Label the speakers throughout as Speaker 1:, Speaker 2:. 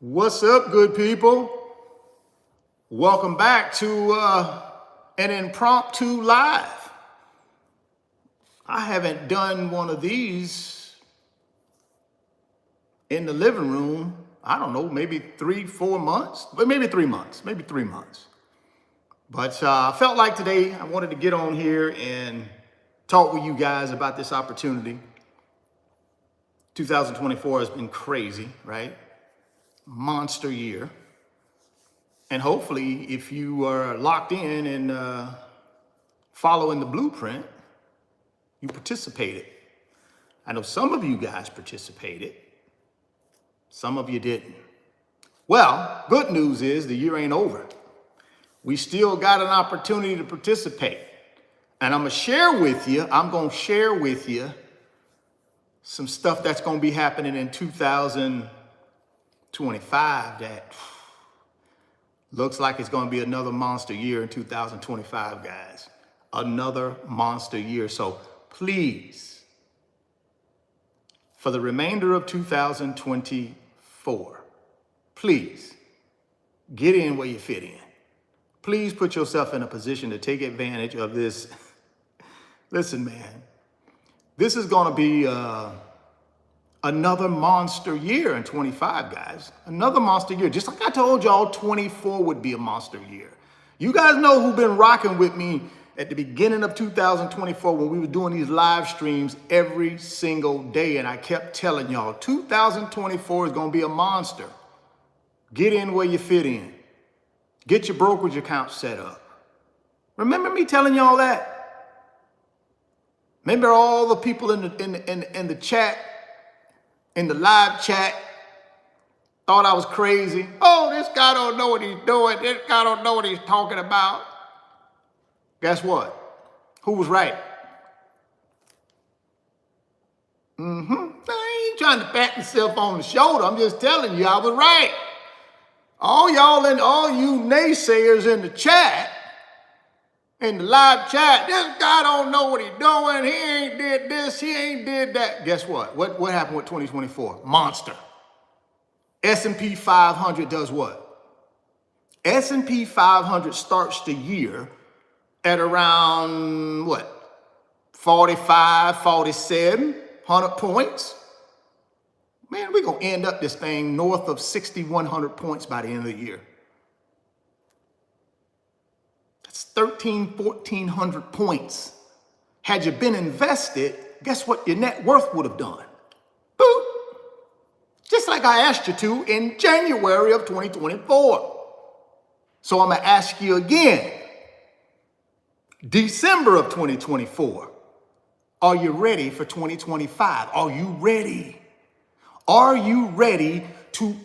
Speaker 1: What's up, good people? Welcome back to an impromptu live. I haven't done one of these in the living room, I don't know, maybe 3-4 months, but maybe 3 months, But I felt like today I wanted to get on here and talk with you guys about this opportunity. 2024 has been crazy, right? Monster year. And hopefully, if you are locked in and following the blueprint, you participated. I know some of you guys participated. Some of you didn't. Well, good news is the year ain't over. We still got an opportunity to participate. And I'm going to share with you some stuff that's going to be happening in 2025 that looks like it's going to be another monster year in 2025, guys. Another monster year. So please, for the remainder of 2024, please get in where you fit in. Please put yourself in a position to take advantage of this. Listen, man, this is going to be another monster year in 25, guys. Another monster year. Just like I told y'all, 24 would be a monster year. You guys know who've been rocking with me at the beginning of 2024 when we were doing these live streams every single day. And I kept telling y'all, 2024 is going to be a monster. Get in where you fit in. Get your brokerage account set up. Remember me telling y'all that? Remember all the people in the chat, in the live chat, thought I was crazy. Oh, this guy don't know what he's doing. This guy don't know what he's talking about. Guess what? Who was right? I ain't trying to pat myself on the shoulder. I'm just telling you I was right. All y'all and all you naysayers in the chat, in the live chat, this guy don't know what he's doing. He ain't did this, he ain't did that. Guess what? What happened with 2024? Monster. S&P 500 does what? S&P 500 starts the year at around, what? 45, 4,700 points. Man, we're going to end up this thing north of 6,100 points by the end of the year. That's 1,400 points. Had you been invested, guess what your net worth would have done? Boop. Just like I asked you to in January of 2024. So I'm going to ask you again. December of 2024. Are you ready for 2025? Are you ready? Are you ready to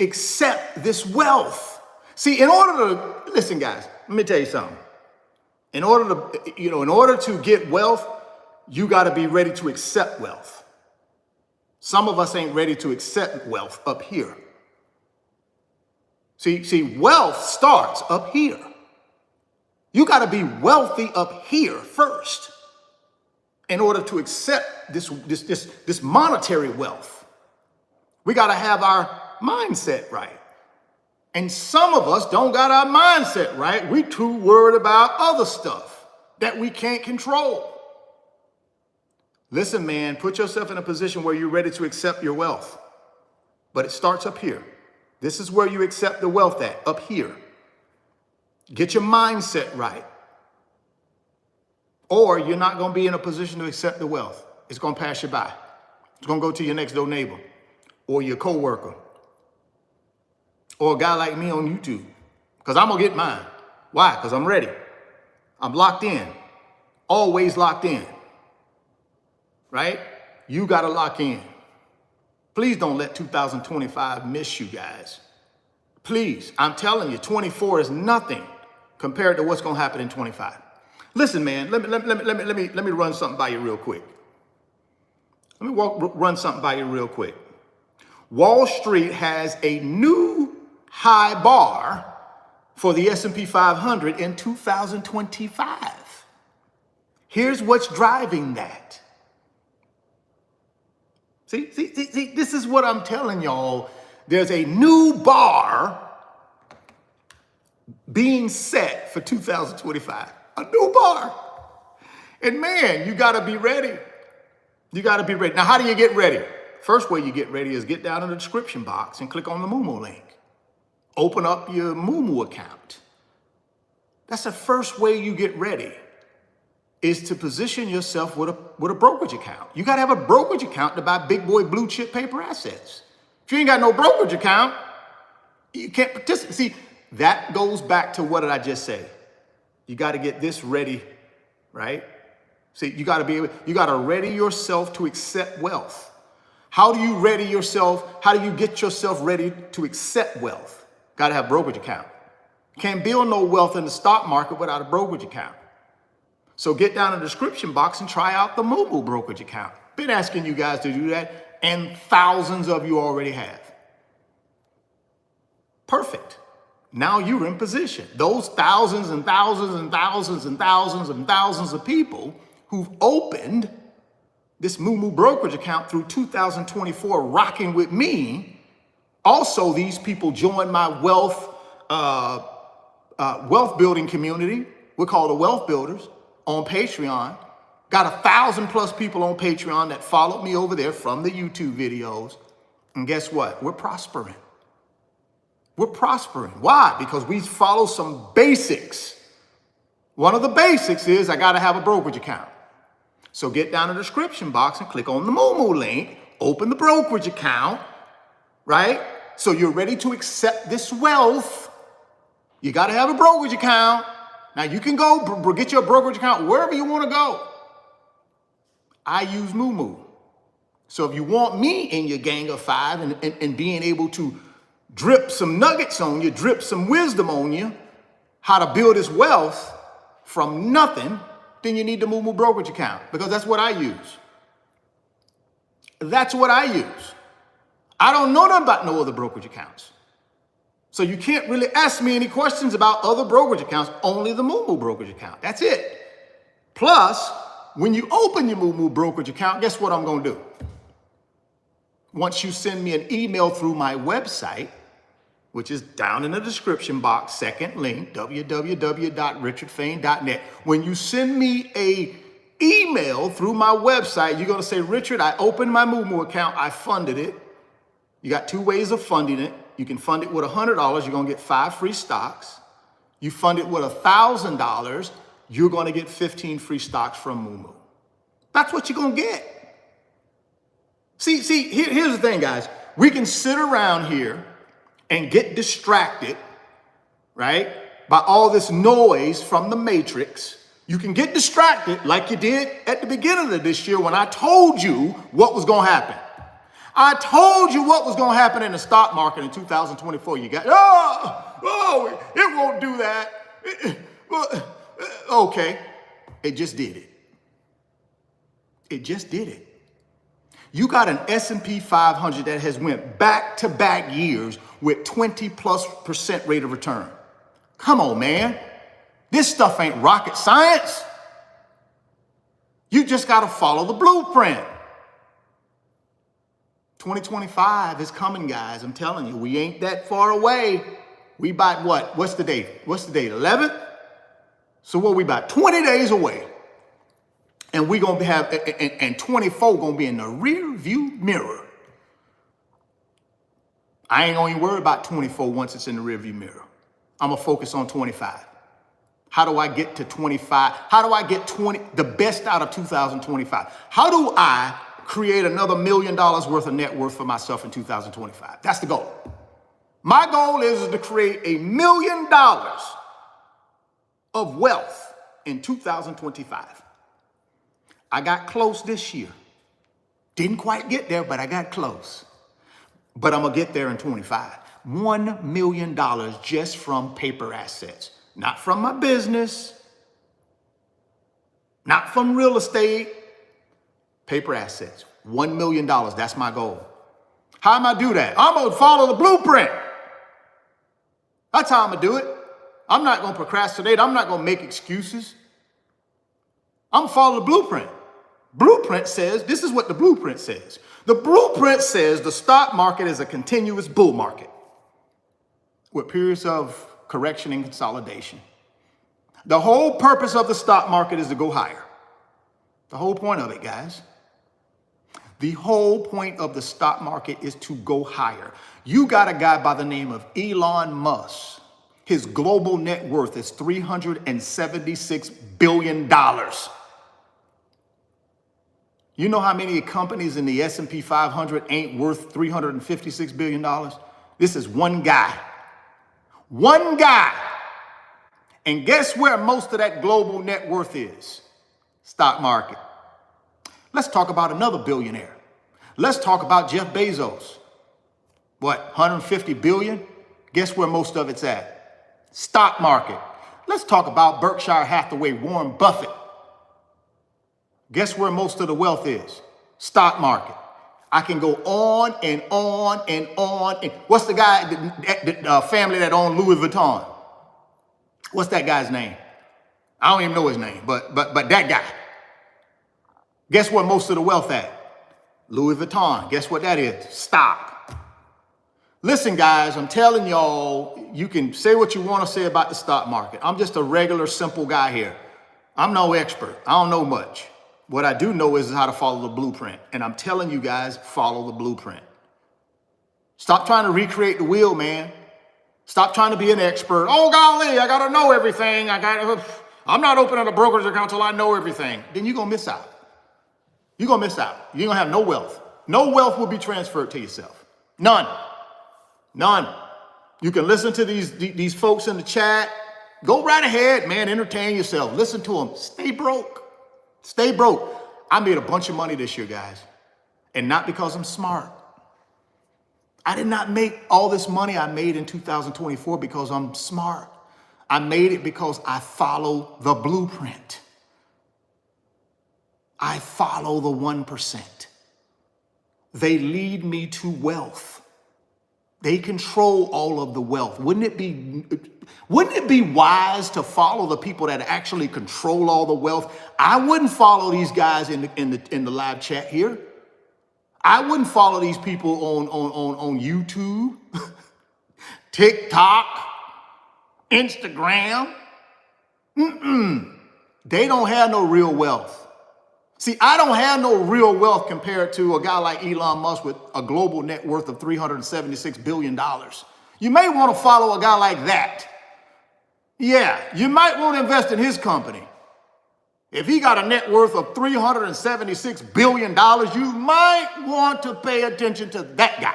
Speaker 1: accept this wealth? See, listen, guys, let me tell you something. In order to get wealth, you got to be ready to accept wealth. Some of us ain't ready to accept wealth up here. See, wealth starts up here. You got to be wealthy up here first in order to accept this monetary wealth. We got to have our mindset right. And some of us don't got our mindset right. We too worried about other stuff that we can't control. Listen, man, put yourself in a position where you're ready to accept your wealth. But it starts up here. This is where you accept the wealth at, up here. Get your mindset right. Or you're not going to be in a position to accept the wealth. It's going to pass you by. It's going to go to your next door neighbor or your coworker or a guy like me on YouTube. Because I'm going to get mine. Why? Because I'm ready. I'm locked in. Always locked in. Right? You got to lock in. Please don't let 2025 miss you guys. Please, I'm telling you, 24 is nothing compared to what's going to happen in 25. Listen, man, let me run something by you real quick. Run something by you real quick. Wall Street has a new high bar for the S&P 500 in 2025. Here's what's driving that. See, this is what I'm telling y'all. There's a new bar being set for 2025. A new bar. And man, you got to be ready. You got to be ready. Now, how do you get ready? First way you get ready is get down in the description box and click on the Moomoo link. Open up your Moomoo account. That's the first way you get ready, is to position yourself with a brokerage account. You got to have a brokerage account to buy big boy blue chip paper assets. If you ain't got no brokerage account, you can't participate. See, that goes back to what did I just say? You got to get this ready, right? See, you got to ready yourself to accept wealth. How do you ready yourself? How do you get yourself ready to accept wealth? Got to have a brokerage account. Can't build no wealth in the stock market without a brokerage account. So get down in the description box and try out the Moomoo brokerage account. Been asking you guys to do that, and thousands of you already have. Perfect. Now you're in position. Those thousands and thousands and thousands and thousands and thousands of people who've opened this Moomoo brokerage account through 2024 rocking with me. Also, these people joined my wealth building community. We're called the Wealth Builders on Patreon. Got 1,000+ people on Patreon that followed me over there from the YouTube videos. And guess what? We're prospering. We're prospering. Why? Because we follow some basics. One of the basics is I got to have a brokerage account. So get down in the description box and click on the Moomoo link, open the brokerage account, right? So you're ready to accept this wealth. You got to have a brokerage account. Now you can go get your brokerage account wherever you want to go. I use Moomoo. So if you want me in your gang of five and being able to drip some nuggets on you, drip some wisdom on you, how to build this wealth from nothing, then you need the Moomoo brokerage account, because that's what I use. That's what I use. I don't know nothing about no other brokerage accounts. So you can't really ask me any questions about other brokerage accounts, only the Moomoo brokerage account. That's it. Plus, when you open your Moomoo brokerage account, guess what I'm going to do? Once you send me an email through my website, which is down in the description box, second link, www.richardfain.net. When you send me a email through my website, you're going to say, Richard, I opened my Moomoo account. I funded it. You got two ways of funding it. You can fund it with $100. You're going to get 5 free stocks. You fund it with $1,000. You're going to get 15 free stocks from Moomoo. That's what you're going to get. See, here's the thing, guys. We can sit around here and get distracted, right, by all this noise from the matrix. You can get distracted like you did at the beginning of this year when I told you what was going to happen. I told you what was going to happen in the stock market in 2024. You got, it won't do that. Okay, it just did it. It just did it. You got an S&P 500 that has went back-to-back years with 20+% rate of return. Come on, man. This stuff ain't rocket science. You just got to follow the blueprint. 2025 is coming, guys. I'm telling you, we ain't that far away. We about what? What's the date? 11th? So what, we about 20 days away. And we're going to have, and 24 going to be in the rear view mirror. I ain't going to worry about 24 once it's in the rear view mirror. I'm going to focus on 25. How do I get to 25? How do I get the best out of 2025? How do I create another $1 million worth of net worth for myself in 2025? That's the goal. My goal is to create $1 million of wealth in 2025. I got close this year. Didn't quite get there, but I got close. But I'm going to get there in 25. $1 million just from paper assets. Not from my business. Not from real estate. Paper assets. $1 million. That's my goal. How am I do that? I'm going to follow the blueprint. That's how I'm going to do it. I'm not going to procrastinate. I'm not going to make excuses. I'm going to follow the blueprint. Blueprint says, this is what the blueprint says. The blueprint says the stock market is a continuous bull market with periods of correction and consolidation. The whole purpose of the stock market is to go higher. The whole point of it, guys. The whole point of the stock market is to go higher. You got a guy by the name of Elon Musk. His global net worth is $376 billion. You know how many companies in the S&P 500 ain't worth $356 billion? This is one guy. One guy. And guess where most of that global net worth is? Stock market. Let's talk about another billionaire. Let's talk about Jeff Bezos. What, 150 billion? Guess where most of it's at? Stock market. Let's talk about Berkshire Hathaway, Warren Buffett. Guess where most of the wealth is? Stock market. I can go on and on and on. And what's the guy, the family that owned Louis Vuitton? What's that guy's name? I don't even know his name, but that guy. Guess where most of the wealth at? Louis Vuitton. Guess what that is? Stock. Listen, guys, I'm telling y'all, you can say what you want to say about the stock market. I'm just a regular, simple guy here. I'm no expert. I don't know much. What I do know is how to follow the blueprint. And I'm telling you guys, follow the blueprint. Stop trying to recreate the wheel, man. Stop trying to be an expert. Oh, golly, I got to know everything. I'm not opening a brokerage account until I know everything. Then you're going to miss out. You're going to miss out. You're going to have no wealth. No wealth will be transferred to yourself. None. None. You can listen to these folks in the chat. Go right ahead, man. Entertain yourself. Listen to them. Stay broke. Stay broke. I made a bunch of money this year, guys. And not because I'm smart. I did not make all this money I made in 2024 because I'm smart. I made it because I follow the blueprint. I follow the 1%. They lead me to wealth. They control all of the wealth. Wouldn't it be wise to follow the people that actually control all the wealth? I wouldn't follow these guys in the live chat here. I wouldn't follow these people on YouTube, TikTok, Instagram. They don't have no real wealth. See, I don't have no real wealth compared to a guy like Elon Musk with a global net worth of $376 billion. You may want to follow a guy like that. Yeah, you might want to invest in his company. If he got a net worth of $376 billion, you might want to pay attention to that guy.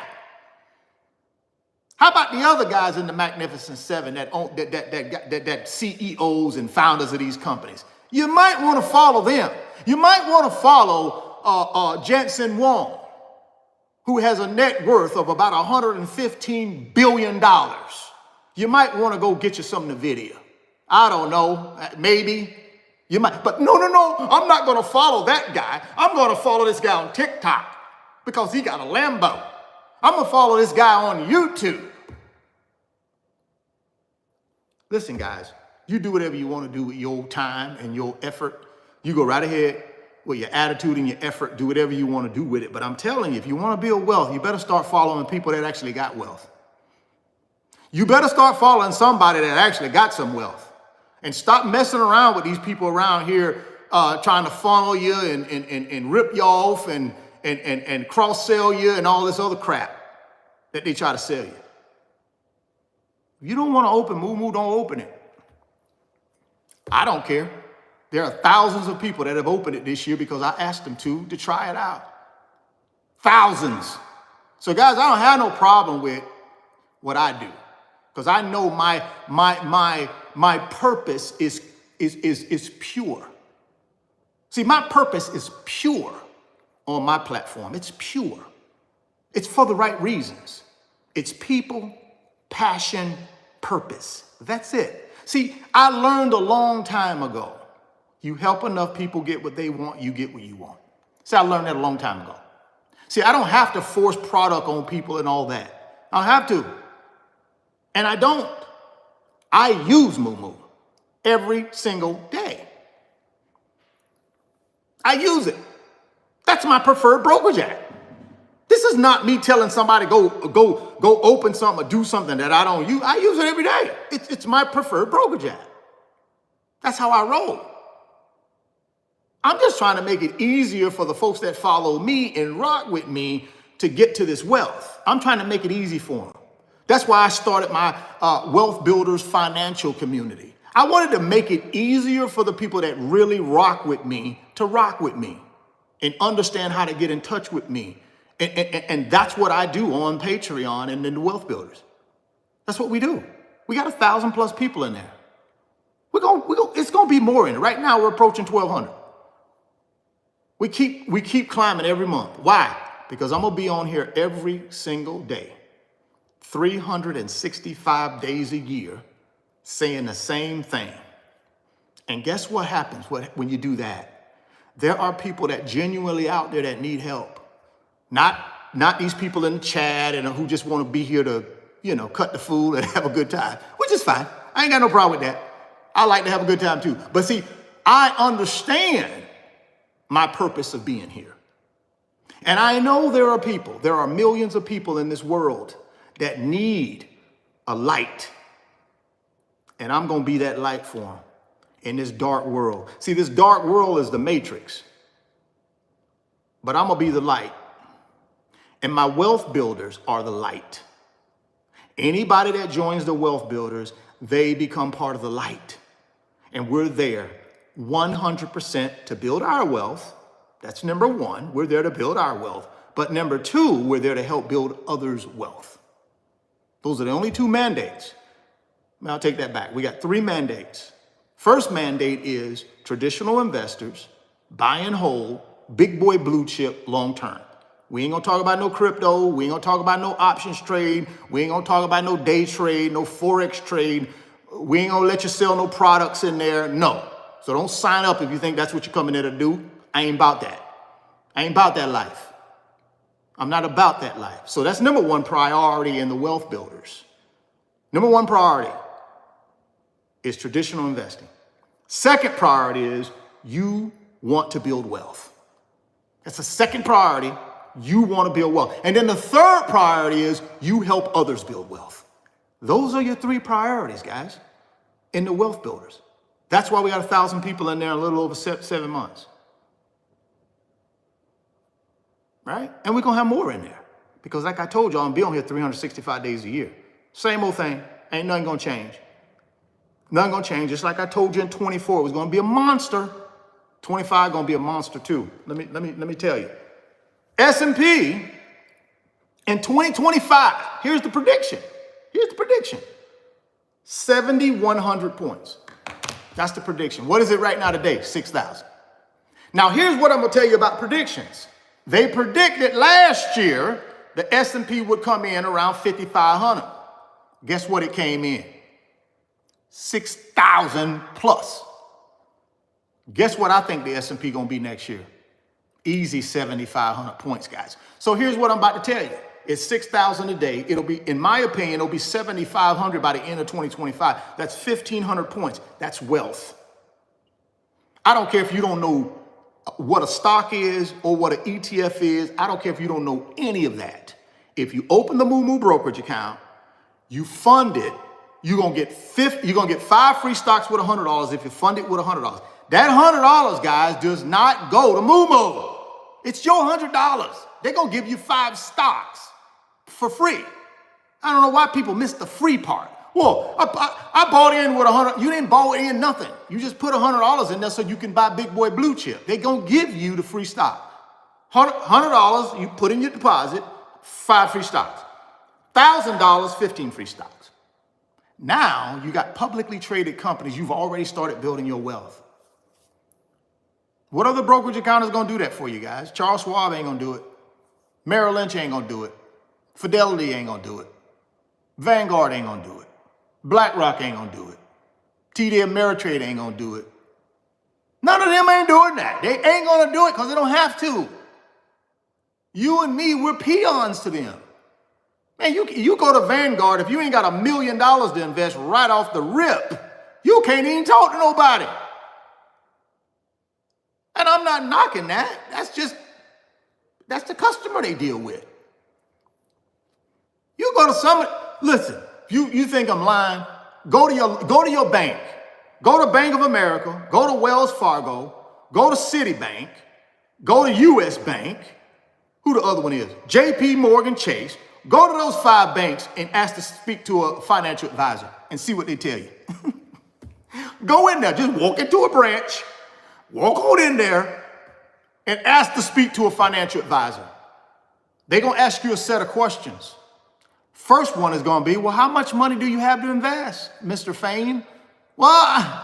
Speaker 1: How about the other guys in the Magnificent Seven that CEOs and founders of these companies? You might want to follow them. You might want to follow Jensen Huang, who has a net worth of about $115 billion. You might want to go get you some NVIDIA. I don't know, maybe. You might, but no, I'm not going to follow that guy. I'm going to follow this guy on TikTok because he got a Lambo. I'm going to follow this guy on YouTube. Listen, guys, you do whatever you want to do with your time and your effort. You go right ahead with your attitude and your effort. Do whatever you want to do with it. But I'm telling you, if you want to build wealth, you better start following people that actually got wealth. You better start following somebody that actually got some wealth. And stop messing around with these people around here trying to funnel you and rip you off and cross-sell you and all this other crap that they try to sell you. If you don't want to open Moo, don't open it. I don't care. There are thousands of people that have opened it this year because I asked them to try it out. Thousands. So guys, I don't have no problem with what I do because I know my purpose is pure. See, my purpose is pure on my platform. It's pure. It's for the right reasons. It's people, passion, purpose. That's it. See, I learned a long time ago. You help enough people get what they want, you get what you want. See, I learned that a long time ago. See, I don't have to force product on people and all that. I don't have to. And I don't. I use Moo every single day. I use it. That's my preferred brokerage app. This is not me telling somebody go open something or do something that I don't use. I use it every day. It's my preferred brokerage app. That's how I roll. I'm just trying to make it easier for the folks that follow me and rock with me to get to this wealth. I'm trying to make it easy for them. That's why I started my Wealth Builders financial community. I wanted to make it easier for the people that really rock with me to rock with me and understand how to get in touch with me. And that's what I do on Patreon and in the Wealth Builders. That's what we do. We got 1,000+ people in there. It's gonna be more in it. Right now we're approaching 1,200. We keep climbing every month. Why? Because I'm gonna be on here every single day, 365 days a year, saying the same thing. And guess what happens when you do that? There are people that genuinely out there that need help. Not these people in the chat and who just want to be here to, cut the fool and have a good time, which is fine. I ain't got no problem with that. I like to have a good time too. But see, I understand my purpose of being here. And I know there are millions of people in this world that need a light. And I'm going to be that light for them in this dark world. See, this dark world is the matrix. But I'm going to be the light. And my wealth builders are the light. Anybody that joins the wealth builders, they become part of the light. And we're there 100% to build our wealth. That's number one. We're there to build our wealth. But number two, we're there to help build others' wealth. Those are the only two mandates. I'll take that back. We got 3 mandates. First mandate is traditional investors, buy and hold, big boy blue chip, long term. We ain't gonna talk about no crypto. We ain't gonna talk about no options trade. We ain't gonna talk about no day trade, no Forex trade. We ain't gonna let you sell no products in there. No. So don't sign up if you think that's what you're coming there to do. I ain't about that. I ain't about that life. I'm not about that life. So that's number one priority in the wealth builders. Number one priority is traditional investing. Second priority is you want to build wealth. That's the second priority. You want to build wealth. And then the third priority is you help others build wealth. Those are your 3 priorities, guys, in the wealth builders. That's why we got 1,000 people in there in a little over 7 months. Right? And we're going to have more in there. Because like I told you, I'm going to be on here 365 days a year. Same old thing. Ain't nothing going to change. Nothing going to change. Just like I told you in 24, it was going to be a monster. 25 going to be a monster too. Let me tell you. S&P in 2025, here's the prediction. 7,100 points. That's the prediction. What is it right now today? 6,000. Now, here's what I'm going to tell you about predictions. They predicted last year the S&P would come in around 5,500. Guess what it came in? 6,000 plus. Guess what I think the S&P going to be next year? Easy 7,500 points, guys. So here's what I'm about to tell you. It's 6,000 a day. It'll be, in my opinion, it'll be 7,500 by the end of 2025. That's 1,500 points. That's wealth. I don't care if you don't know what a stock is or what an ETF is. I don't care if you don't know any of that. If you open the Moo brokerage account, you fund it, you're gonna get 5 free stocks with $100 if you fund it with $100. That $100, guys, does not go to Moo. It's your $100. They're gonna give you 5 stocks for free. I don't know why people miss the free part. Well, I bought in with $100. You didn't buy in nothing. You just put $100 in there so you can buy big boy blue chip. They're gonna give you the free stock. $100, you put in your deposit, 5 free stocks. $1,000, 15 free stocks. Now you got publicly traded companies. You've already started building your wealth. What other brokerage account is going to do that for you guys? Charles Schwab ain't going to do it. Merrill Lynch ain't going to do it. Fidelity ain't going to do it. Vanguard ain't going to do it. BlackRock ain't going to do it. TD Ameritrade ain't going to do it. None of them ain't doing that. They ain't going to do it because they don't have to. You and me, we're peons to them. Man, you go to Vanguard, if you ain't got $1 million to invest right off the rip, you can't even talk to nobody. And I'm not knocking that. That's just That's the customer they deal with. You go to some, listen, you think I'm lying? Go to your bank. Go to Bank of America, go to Wells Fargo, go to Citibank, go to US Bank. Who the other one is? JP Morgan Chase. Go to those 5 banks and ask to speak to a financial advisor and see what they tell you. Go in there, just walk into a branch, walk on in there and ask to speak to a financial advisor. They're going to ask you a set of questions. First one is going to be, well, how much money do you have to invest, Mr. Fain? Well,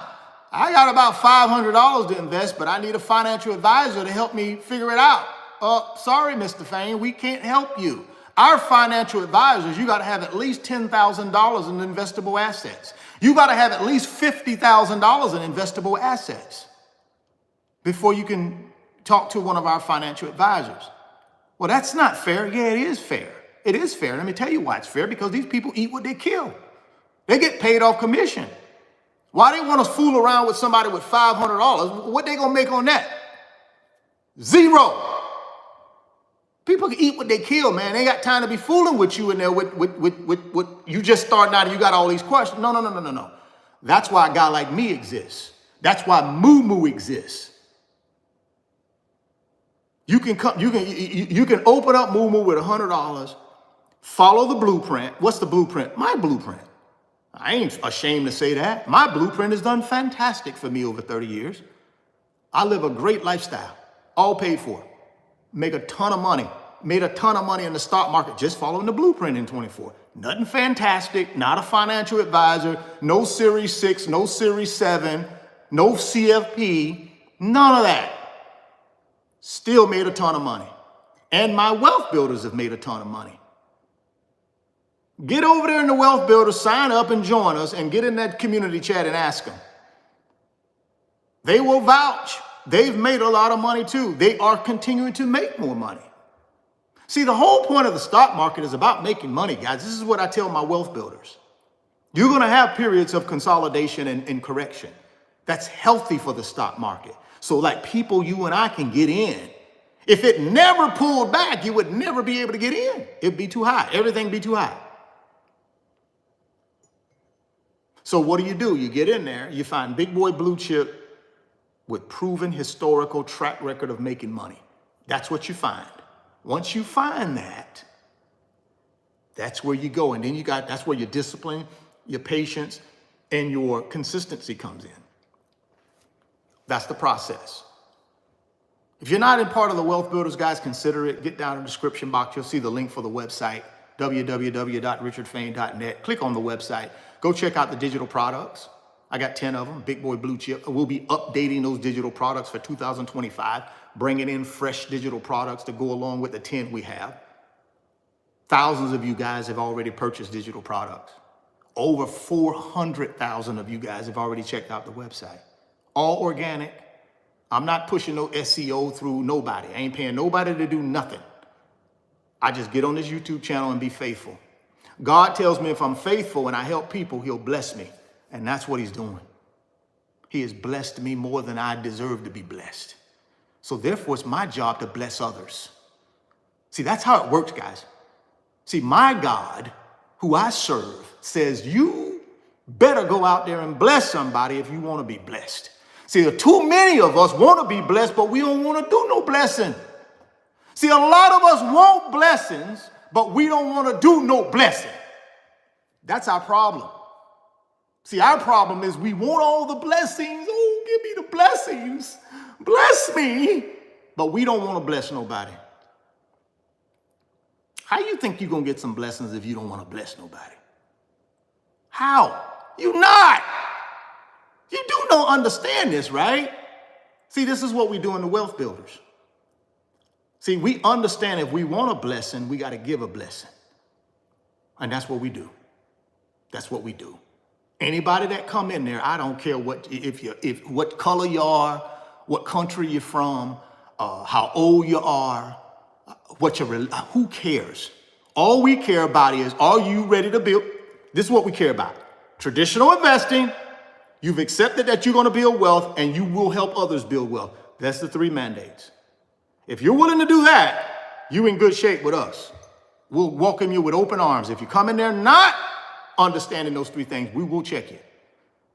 Speaker 1: I got about $500 to invest, but I need a financial advisor to help me figure it out. Sorry, Mr. Fain, we can't help you. Our financial advisors, you got to have at least $10,000 in investable assets. You got to have at least $50,000 in investable assets before you can talk to one of our financial advisors. Well, that's not fair. Yeah, it is fair. It is fair. Let me tell you why it's fair. Because these people eat what they kill. They get paid off commission. Why they want to fool around with somebody with $500? What they gonna make on that? Zero. People can eat what they kill, man. They ain't got time to be fooling with you in there with you just starting out and you got all these questions. No. That's why a guy like me exists. That's why Moo exists. You can open up Moo with $100, follow the blueprint. What's the blueprint? My blueprint. I ain't ashamed to say that. My blueprint has done fantastic for me over 30 years. I live a great lifestyle, all paid for. Make a ton of money. Made a ton of money in the stock market just following the blueprint in 24. Nothing fantastic, not a financial advisor, no Series 6, no Series 7, no CFP, none of that. Still made a ton of money. And my wealth builders have made a ton of money. Get over there in the wealth builders, sign up and join us and get in that community chat and ask them. They will vouch. They've made a lot of money too. They are continuing to make more money. See, the whole point of the stock market is about making money, guys. This is what I tell my wealth builders. You're going to have periods of consolidation and correction. That's healthy for the stock market. So like people you and I can get in. If it never pulled back, you would never be able to get in. It'd be too high. Everything be too high. So what do? You get in there, you find big boy blue chip with proven historical track record of making money. That's what you find. Once you find that, that's where you go. And then that's where your discipline, your patience, and your consistency comes in. That's the process. If you're not in part of the Wealth Builders, guys, consider it. Get down in the description box. You'll see the link for the website, www.richardfain.net. Click on the website. Go check out the digital products. I got 10 of them, big boy blue chip. We'll be updating those digital products for 2025, bringing in fresh digital products to go along with the 10 we have. Thousands of you guys have already purchased digital products. Over 400,000 of you guys have already checked out the website. All organic. I'm not pushing no SEO through nobody. I ain't paying nobody to do nothing. I just get on this YouTube channel and be faithful. God tells me if I'm faithful and I help people, he'll bless me. And that's what he's doing. He has blessed me more than I deserve to be blessed. So therefore, it's my job to bless others. See, that's how it works, guys. See, my God, who I serve, says you better go out there and bless somebody if you want to be blessed. See, too many of us want to be blessed, but we don't want to do no blessing. See, a lot of us want blessings, but we don't want to do no blessing. That's our problem. See, our problem is we want all the blessings. Oh, give me the blessings. Bless me. But we don't want to bless nobody. How you think you're going to get some blessings if you don't want to bless nobody? How? You not. You do not understand this, right? See, this is what we do in the Wealth Builders. See, we understand if we want a blessing, we got to give a blessing. And that's what we do. That's what we do. Anybody that come in there, I don't care what color you are, what country you're from, how old you are, who cares? All we care about is, are you ready to build? This is what we care about. Traditional investing. You've accepted that you're going to build wealth and you will help others build wealth. That's the 3 mandates. If you're willing to do that, you in good shape with us. We'll welcome you with open arms. If you come in there not understanding those three things, we will check you.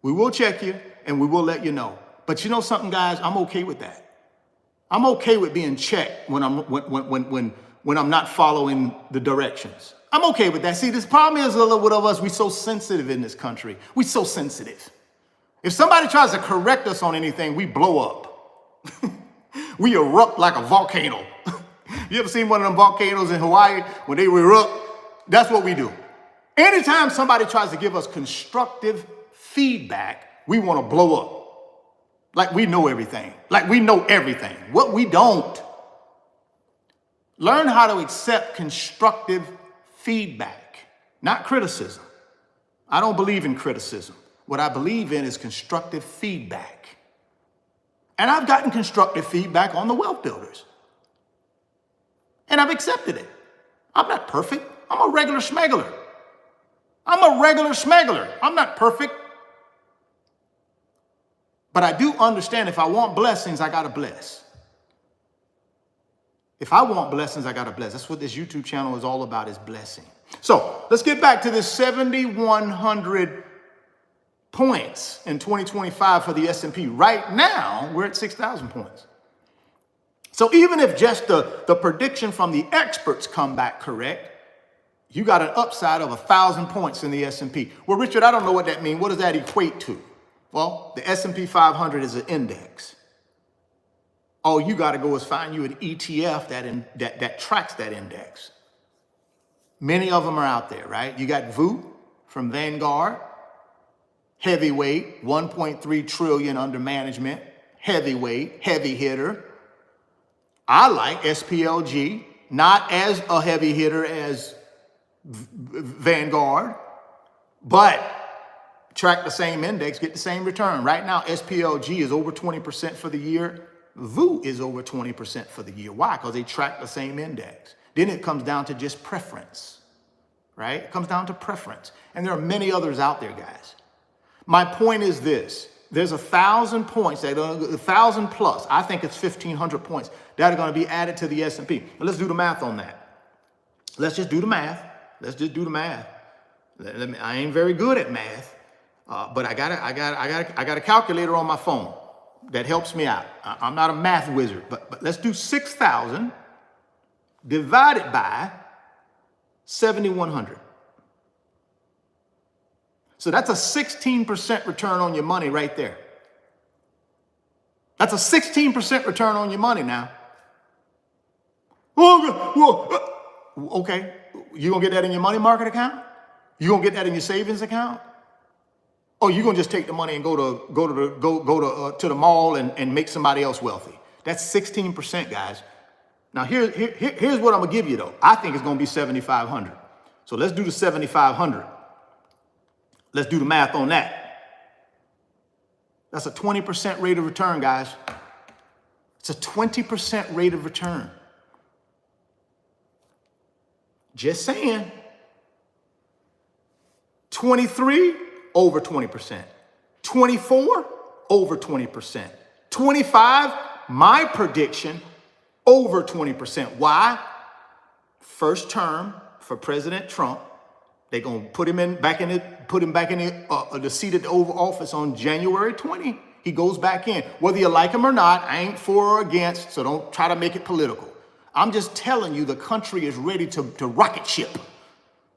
Speaker 1: We will check you and we will let you know. But you know something, guys? I'm okay with that. I'm okay with being checked when I'm not following the directions. I'm okay with that. See, this problem is a little bit of us. We're so sensitive in this country. We're so sensitive. If somebody tries to correct us on anything, we blow up. We erupt like a volcano. You ever seen one of them volcanoes in Hawaii when they erupt? That's what we do. Anytime somebody tries to give us constructive feedback, we want to blow up. Like we know everything. Like we know everything. What we don't. Learn how to accept constructive feedback, not criticism. I don't believe in criticism. What I believe in is constructive feedback. And I've gotten constructive feedback on the wealth builders. And I've accepted it. I'm not perfect. I'm a regular smuggler. I'm not perfect. But I do understand if I want blessings, I got to bless. If I want blessings, I got to bless. That's what this YouTube channel is all about, is blessing. So let's get back to this 7,100 points in 2025 for the S&P. Right now, we're at 6,000 points. So even if just the prediction from the experts come back correct, you got an upside of 1,000 points in the S&P. Well, Richard, I don't know what that means. What does that equate to? Well, the S&P 500 is an index. All you got to go is find you an ETF that tracks that index. Many of them are out there, right? You got VU from Vanguard, heavyweight, 1.3 trillion under management, heavyweight, heavy hitter. I like SPLG, not as a heavy hitter as Vanguard, but track the same index, get the same return. Right now, SPLG is over 20% for the year. VU is over 20% for the year. Why? Because they track the same index. Then it comes down to just preference, right? It comes down to preference. And there are many others out there, guys. My point is this. There's 1,000 points, 1,000 plus. I think it's 1,500 points that are going to be added to the S&P. But let's do the math on that. Let's just do the math. Let's just do the math. I ain't very good at math, but I got a calculator on my phone that helps me out. I'm not a math wizard, but let's do 6,000 divided by 7,100. So that's a 16% return on your money right there. That's a 16% return on your money now. Okay, you gonna get that in your money market account? You gonna get that in your savings account? Or you gonna just take the money and go to the mall and make somebody else wealthy? That's 16%, guys. Now here's what I'm gonna give you though. I think it's gonna be 7,500. So let's do the 7,500. Let's do the math on that. That's a 20% rate of return, guys. It's a 20% rate of return. Just saying. 23, over 20%. 24, over 20%. 25, my prediction, over 20%. Why? First term for President Trump. They're gonna put him back in the seat at the Oval Office on January 20. He goes back in. Whether you like him or not, I ain't for or against, so don't try to make it political. I'm just telling you the country is ready to rocket ship.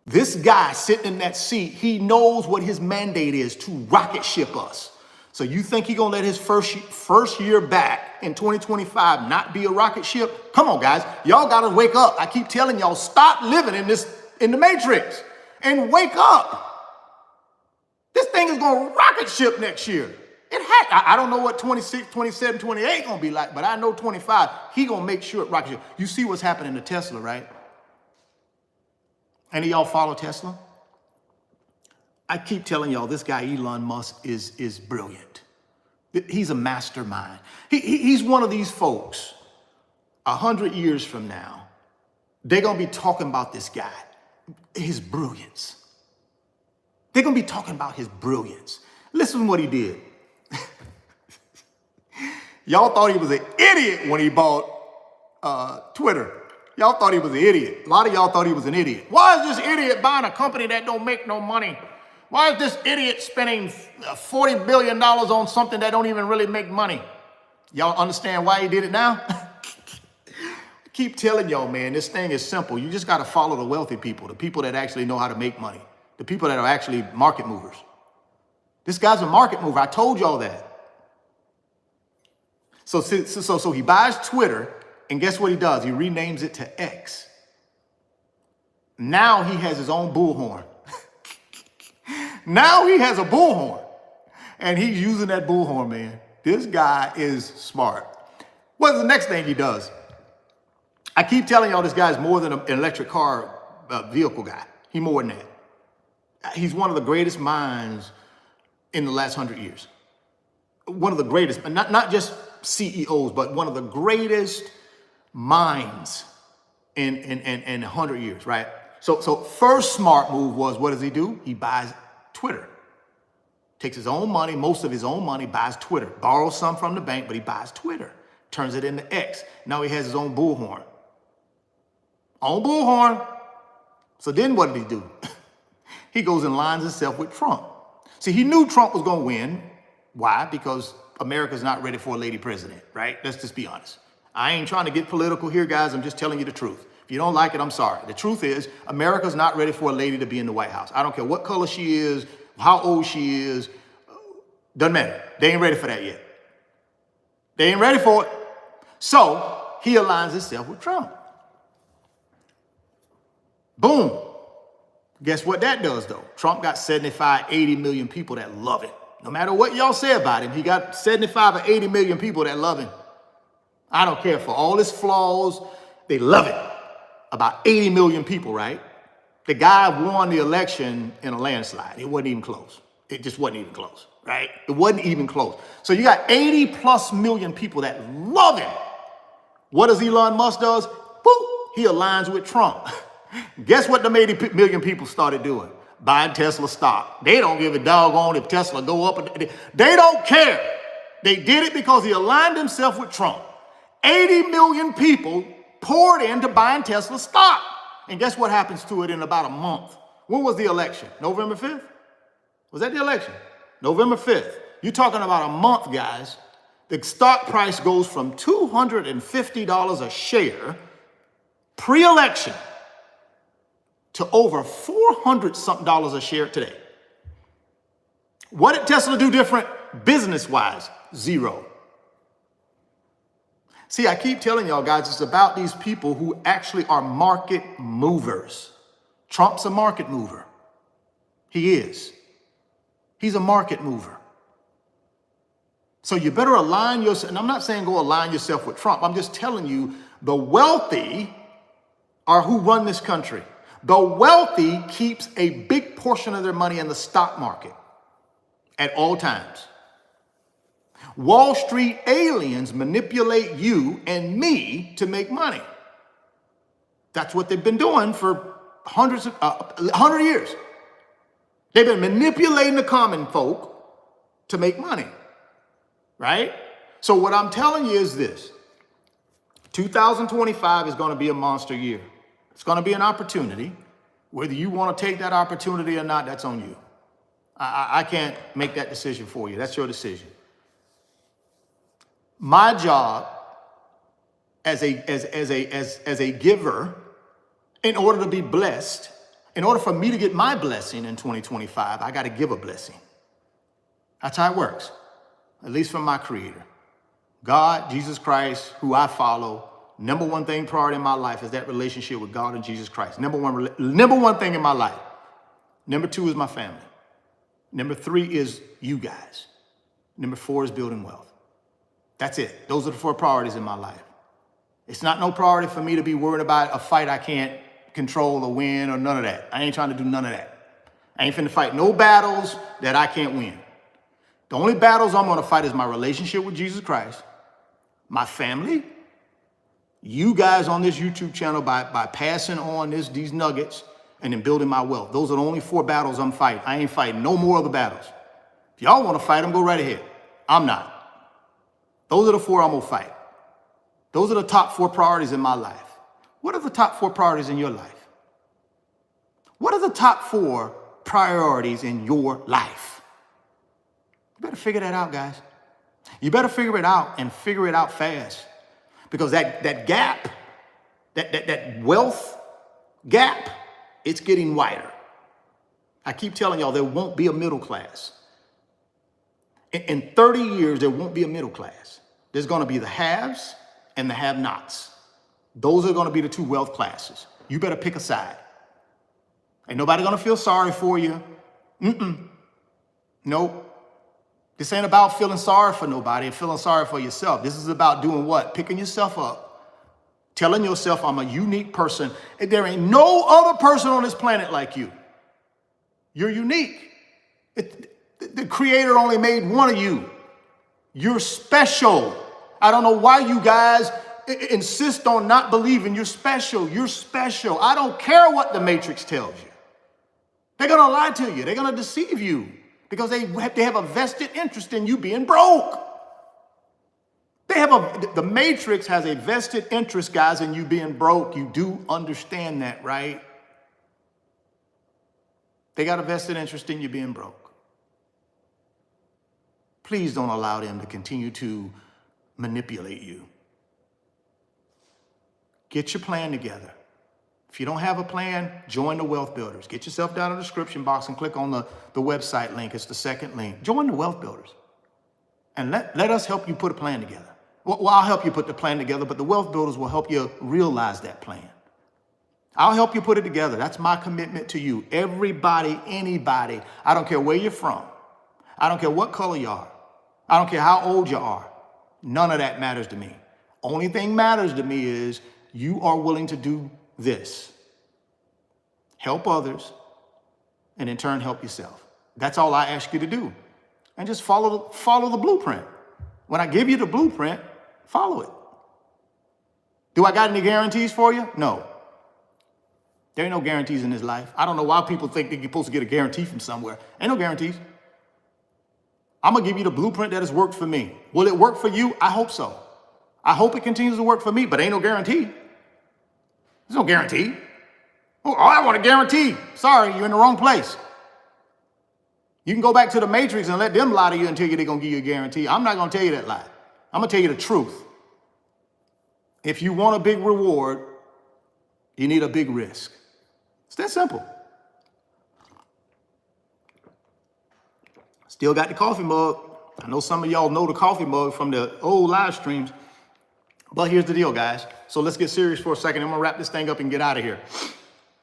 Speaker 1: This guy sitting in that seat, he knows what his mandate is, to rocket ship us. So you think he's gonna let his first year back in 2025 not be a rocket ship? Come on, guys. Y'all gotta wake up. I keep telling y'all, stop living in the matrix. And wake up. This thing is going to rocket ship next year. I don't know what 26, 27, 28 going to be like, but I know 25, he going to make sure it rockets ship. You see what's happening to Tesla, right? Any of y'all follow Tesla? I keep telling y'all, this guy Elon Musk is brilliant. He's a mastermind. He's one of these folks, 100 years from now, they're going to be talking about this guy. His brilliance. They're going to be talking about his brilliance. Listen to what he did. Y'all thought he was an idiot when he bought Twitter. Y'all thought he was an idiot. A lot of y'all thought he was an idiot. Why is this idiot buying a company that don't make no money? Why is this idiot spending $40 billion on something that don't even really make money? Y'all understand why he did it now? I keep telling y'all, man, this thing is simple. You just got to follow the wealthy people, the people that actually know how to make money, the people that are actually market movers. This guy's a market mover. I told y'all that. So he buys Twitter, and guess what he does? He renames it to X. Now he has his own bullhorn. Now he has a bullhorn, and he's using that bullhorn, man. This guy is smart. What's the next thing he does? I keep telling y'all this guy's more than an electric car vehicle guy. He's more than that. He's one of the greatest minds in the last 100 years. One of the greatest, but not just CEOs, but one of the greatest minds in 100 years, right? So first smart move was, what does he do? He buys Twitter. Takes his own money, most of his own money, buys Twitter. Borrows some from the bank, but he buys Twitter. Turns it into X. Now he has his own bullhorn. Own bullhorn. So then what did he do? He goes and lines himself with Trump. See, he knew Trump was going to win. Why? Because America's not ready for a lady president, right? Let's just be honest. I ain't trying to get political here, guys. I'm just telling you the truth. If you don't like it, I'm sorry. The truth is, America's not ready for a lady to be in the White House. I don't care what color she is, how old she is. Doesn't matter. They ain't ready for that yet. They ain't ready for it. So he aligns himself with Trump. Boom. Guess what that does, though? Trump got 75, 80 million people that love it. No matter what y'all say about him, he got 75 or 80 million people that love him. I don't care for all his flaws. They love it. About 80 million people, right? The guy won the election in a landslide. It wasn't even close. It just wasn't even close, right? It wasn't even close. So you got 80 plus million people that love him. What does Elon Musk does? Boop, he aligns with Trump. Guess what the 80 million people started doing? Buying Tesla stock. They don't give a doggone if Tesla go up. They don't care. They did it because he aligned himself with Trump. 80 million people poured into buying Tesla stock. And guess what happens to it in about a month? When was the election? November 5th? Was that the election? November 5th. You're talking about a month, guys. The stock price goes from $250 a share pre-election to over $400-something a share today. What did Tesla do different business-wise? Zero. See, I keep telling y'all guys, it's about these people who actually are market movers. Trump's a market mover. He is. He's a market mover. So you better align yourself, and I'm not saying go align yourself with Trump. I'm just telling you the wealthy are who run this country. The wealthy keeps a big portion of their money in the stock market at all times. Wall Street aliens manipulate you and me to make money. That's what they've been doing for 100 years. They've been manipulating the common folk to make money, right? So what I'm telling you is this. 2025 is going to be a monster year. It's going to be an opportunity. Whether you want to take that opportunity or not, that's on you. I can't make that decision for you. That's your decision. My job as a giver, in order to be blessed, in order for me to get my blessing in 2025, I got to give a blessing. That's how it works, at least from my Creator. God, Jesus Christ, who I follow. Number one thing, priority in my life is that relationship with God and Jesus Christ. Number one thing in my life. Number two is my family. Number three is you guys. Number four is building wealth. That's it. Those are the four priorities in my life. It's not no priority for me to be worried about a fight I can't control or win or none of that. I ain't trying to do none of that. I ain't finna fight no battles that I can't win. The only battles I'm gonna fight is my relationship with Jesus Christ, my family, you guys on this YouTube channel by passing on these nuggets and then building my wealth. Those are the only four battles I'm fighting. I ain't fighting no more other battles. If y'all want to fight them, go right ahead. I'm not. Those are the four I'm going to fight. Those are the top four priorities in my life. What are the top 4 priorities in your life? What are the top 4 priorities in your life? You better figure that out, guys. You better figure it out and figure it out fast. Because that gap, that wealth gap, it's getting wider. I keep telling y'all there won't be a middle class. In 30 years, there won't be a middle class. There's going to be the haves and the have-nots. Those are going to be the 2 wealth classes. You better pick a side. Ain't nobody going to feel sorry for you. Nope. This ain't about feeling sorry for nobody and feeling sorry for yourself. This is about doing what? Picking yourself up, telling yourself, I'm a unique person. And there ain't no other person on this planet like you. You're unique. The Creator only made one of you. You're special. I don't know why you guys insist on not believing you're special. You're special. I don't care what the Matrix tells you. They're going to lie to you. They're going to deceive you because they have a vested interest in you being broke. The Matrix has a vested interest, guys, in you being broke. You do understand that, right? They got a vested interest in you being broke. Please don't allow them to continue to manipulate you. Get your plan together. If you don't have a plan, join the Wealth Builders. Get yourself down in the description box and click on the website link. It's the second link. Join the Wealth Builders. And let us help you put a plan together. Well, I'll help you put the plan together, but the Wealth Builders will help you realize that plan. I'll help you put it together. That's my commitment to you. Everybody, anybody, I don't care where you're from. I don't care what color you are. I don't care how old you are. None of that matters to me. Only thing matters to me is you are willing to do this. Help others, and in turn, help yourself. That's all I ask you to do. And just follow the blueprint. When I give you the blueprint, follow it. Do I got any guarantees for you? No. There ain't no guarantees in this life. I don't know why people think they're supposed to get a guarantee from somewhere. Ain't no guarantees. I'm going to give you the blueprint that has worked for me. Will it work for you? I hope so. I hope it continues to work for me, but ain't no guarantee. There's no guarantee. Oh, I want a guarantee. Sorry, you're in the wrong place. You can go back to the Matrix and let them lie to you and tell you they're going to give you a guarantee. I'm not going to tell you that lie. I'm going to tell you the truth. If you want a big reward, you need a big risk. It's that simple. Still got the coffee mug. I know some of y'all know the coffee mug from the old live streams. But here's the deal, guys. So let's get serious for a second. I'm going to wrap this thing up and get out of here.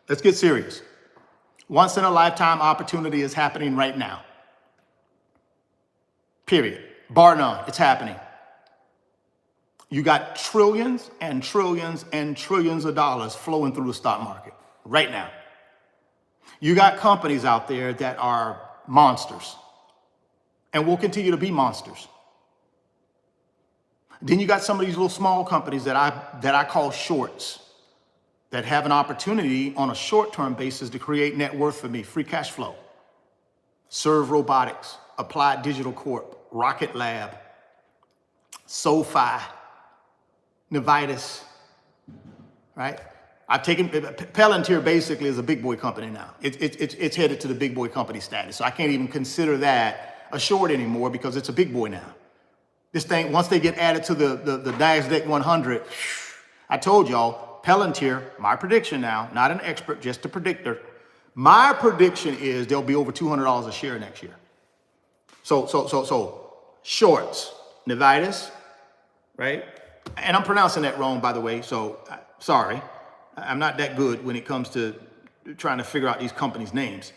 Speaker 1: Let's get serious. Once in a lifetime opportunity is happening right now. Period. Bar none. It's happening. You got trillions and trillions and trillions of dollars flowing through the stock market right now. You got companies out there that are monsters and will continue to be monsters. Then you got some of these little small companies that I call shorts that have an opportunity on a short-term basis to create net worth for me, free cash flow. Serve Robotics, Applied Digital Corp, Rocket Lab, SoFi, Novitas, right? I've taken, Palantir basically is a big boy company now. It's headed to the big boy company status. So I can't even consider that a short anymore because it's a big boy now. This thing, once they get added to the NASDAQ 100, I told y'all, Palantir, my prediction now, not an expert, just a predictor. My prediction is they'll be over $200 a share next year. So shorts, Novitas, right? And I'm pronouncing that wrong, by the way. So sorry, I'm not that good when it comes to trying to figure out these companies' names.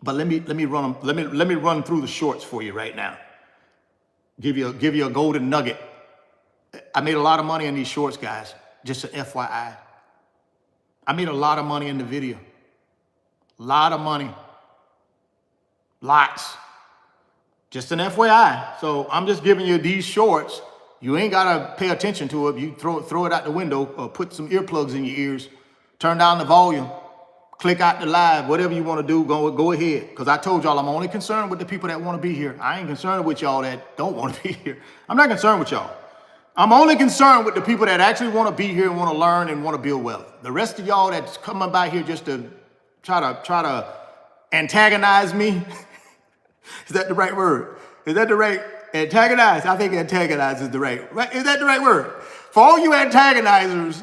Speaker 1: But let me run them. Let me run through the shorts for you right now. Give you a golden nugget. I made a lot of money in these shorts, guys. Just an FYI. I made a lot of money in the video. A lot of money. Lots. Just an FYI. So I'm just giving you these shorts. You ain't gotta pay attention to it. You throw it out the window or put some earplugs in your ears. Turn down the volume. Click out the live. Whatever you want to do, go ahead. Because I told y'all I'm only concerned with the people that want to be here. I ain't concerned with y'all that don't want to be here. I'm not concerned with y'all. I'm only concerned with the people that actually want to be here and want to learn and want to build wealth. The rest of y'all that's coming by here just to try to antagonize me. Is that the right word? Is that the right antagonize? I think antagonize is the right. Is that the right word? For all you antagonizers,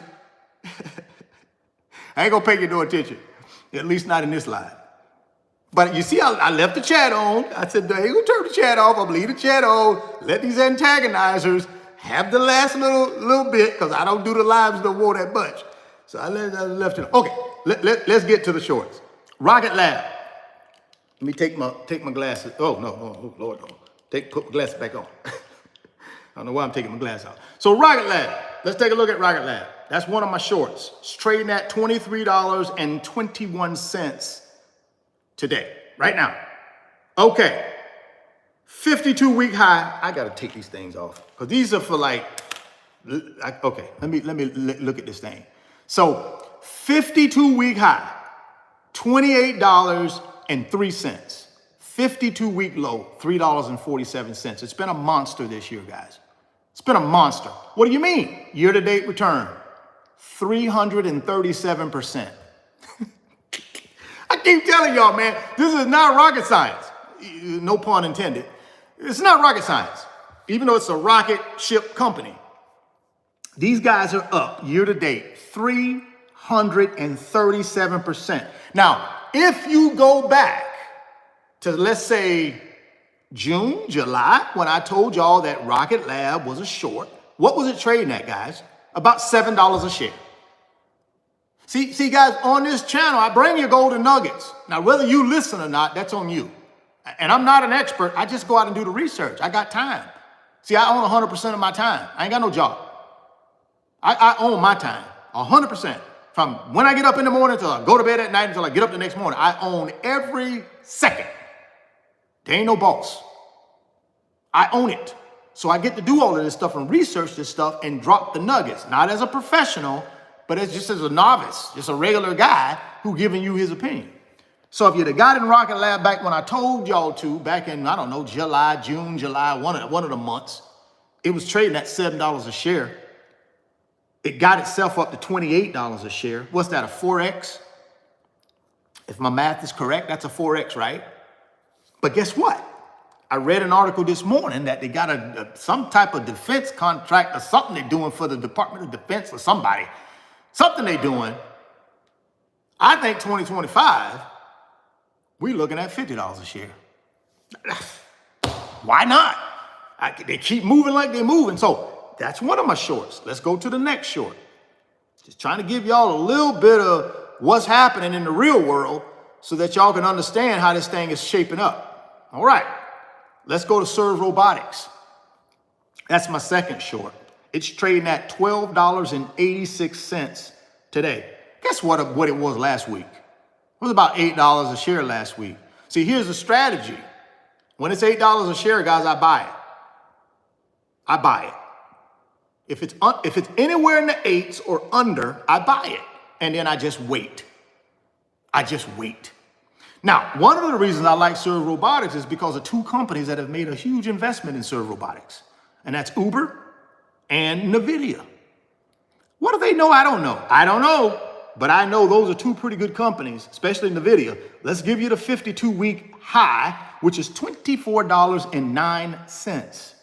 Speaker 1: I ain't gonna pay you no attention. At least not in this live. But you see, I left the chat on. I said, I ain't gonna turn the chat off. I'm gonna leave the chat on. Let these antagonizers have the last little bit, because I don't do the lives no more that much. So I left it. Okay, let's get to the shorts. Rocket Lab. Let me take my glasses. Oh, no, oh, Lord, no. Put my glasses back on. I don't know why I'm taking my glasses out. So Rocket Lab, let's take a look at Rocket Lab. That's one of my shorts. It's trading at $23.21 today, right now. Okay, 52-week high. I gotta take these things off, because these are for like, okay, let me look at this thing. So 52-week high, $28.03. 52-week low, $3.47. It's been a monster this year, guys. It's been a monster. What do you mean? Year-to-date return, 337%. I keep telling y'all, man, this is not rocket science. No pun intended. It's not rocket science, even though it's a rocket ship company. These guys are up year-to-date, 337%. Now, if you go back to, let's say, June, July, when I told y'all that Rocket Lab was a short, what was it trading at, guys? About $7 a share. See, guys, on this channel, I bring you golden nuggets. Now, whether you listen or not, that's on you. And I'm not an expert. I just go out and do the research. I got time. See, I own 100% of my time. I ain't got no job. I own my time, 100%. From when I get up in the morning till I go to bed at night until I get up the next morning, I own every second. There ain't no boss. I own it. So I get to do all of this stuff and research this stuff and drop the nuggets, not as a professional, but as just as a novice, just a regular guy who giving you his opinion. So if you'd have got in Rocket Lab back when I told y'all to, back in, I don't know, June, July, one of the months, it was trading at $7 a share. It got itself up to $28 a share. What's that, a 4X? If my math is correct, that's a 4X, right? But guess what? I read an article this morning that they got some type of defense contract or something they're doing for the Department of Defense or somebody. Something they're doing. I think 2025, we're looking at $50 a share. Why not? They keep moving like they're moving. So that's one of my shorts. Let's go to the next short. Just trying to give y'all a little bit of what's happening in the real world so that y'all can understand how this thing is shaping up. All right, let's go to Serve Robotics. That's my second short. It's trading at $12.86 today. Guess what it was last week? It was about $8 a share last week. See, here's the strategy. When it's $8 a share, guys, I buy it. I buy it. If it's anywhere in the 8s or under, I buy it. And then I just wait. I just wait. Now, one of the reasons I like Serve Robotics is because of two companies that have made a huge investment in Serve Robotics. And that's Uber and NVIDIA. What do they know? I don't know. I don't know. But I know those are two pretty good companies, especially NVIDIA. Let's give you the 52-week high, which is $24.09.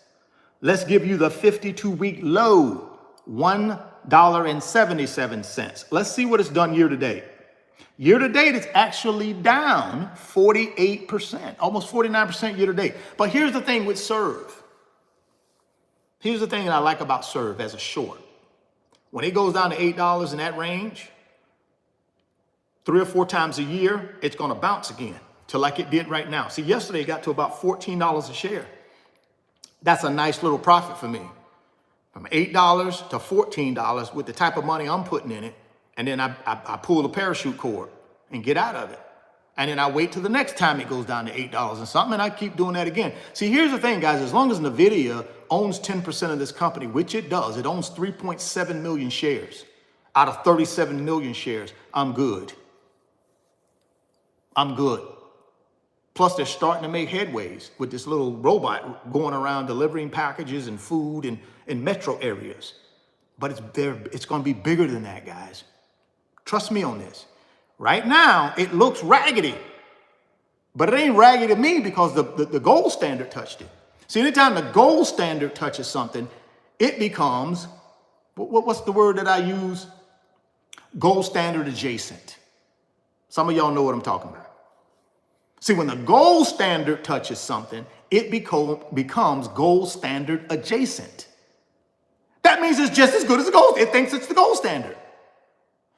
Speaker 1: Let's give you the 52-week low, $1.77. Let's see what it's done year to date. Year to date, it's actually down 48%, almost 49% year to date. But here's the thing with Serve. Here's the thing that I like about Serve as a short. When it goes down to $8 in that range, 3 or 4 times a year, it's going to bounce again to like it did right now. See, yesterday it got to about $14 a share. That's a nice little profit for me. From $8 to $14 with the type of money I'm putting in it. And then I pull the parachute cord and get out of it. And then I wait till the next time it goes down to $8 and something, and I keep doing that again. See, here's the thing, guys. As long as NVIDIA owns 10% of this company, which it does, it owns 3.7 million shares out of 37 million shares, I'm good. I'm good. Plus, they're starting to make headways with this little robot going around delivering packages and food in metro areas. But it's going to be bigger than that, guys. Trust me on this. Right now, it looks raggedy. But it ain't raggedy to me because the gold standard touched it. See, anytime the gold standard touches something, it becomes, what's the word that I use? Gold standard adjacent. Some of y'all know what I'm talking about. See, when the gold standard touches something, it becomes gold standard adjacent. That means it's just as good as the gold. It thinks it's the gold standard.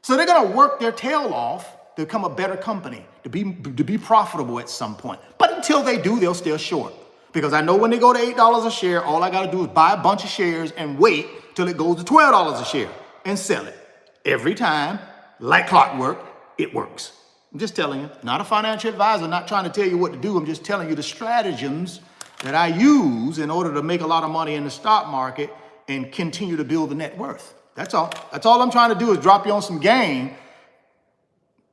Speaker 1: So they're going to work their tail off to become a better company, to be profitable at some point. But until they do, they'll still short. Because I know when they go to $8 a share, all I got to do is buy a bunch of shares and wait till it goes to $12 a share and sell it. Every time, like clockwork, it works. I'm just telling you, not a financial advisor, not trying to tell you what to do. I'm just telling you the stratagems that I use in order to make a lot of money in the stock market and continue to build the net worth. That's all. That's all I'm trying to do is drop you on some game.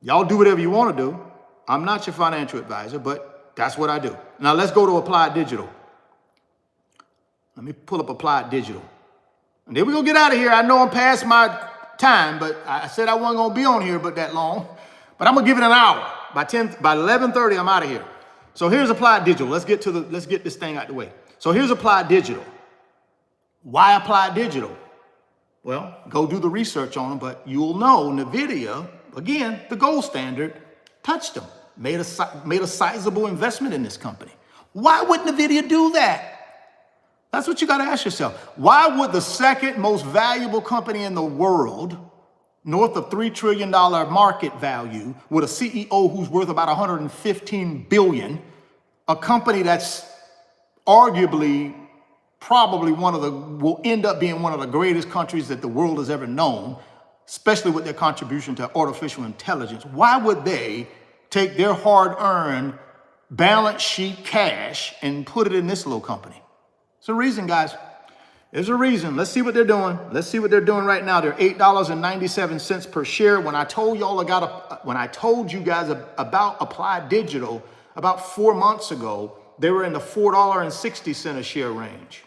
Speaker 1: Y'all do whatever you want to do. I'm not your financial advisor, but that's what I do. Now let's go to Applied Digital. Let me pull up Applied Digital. And then we're going to get out of here. I know I'm past my time, but I said I wasn't going to be on here but that long. But I'm going to give it an hour. By 11:30, I'm out of here. So here's Applied Digital. Let's get this thing out the way. So here's Applied Digital. Why Applied Digital? Well, go do the research on them, but you'll know NVIDIA, again, the gold standard, touched them, made a sizable investment in this company. Why would NVIDIA do that? That's what you got to ask yourself. Why would the second most valuable company in the world, north of $3 trillion market value, with a CEO who's worth about $115 billion, a company that's arguably probably will end up being one of the greatest countries that the world has ever known, especially with their contribution to artificial intelligence. Why would they take their hard-earned balance sheet cash and put it in this little company? There's a reason, guys. There's a reason. Let's see what they're doing. Let's see what they're doing right now. They're $8.97 per share. When I told you guys about Applied Digital about 4 months ago, they were in the $4.60 a share range.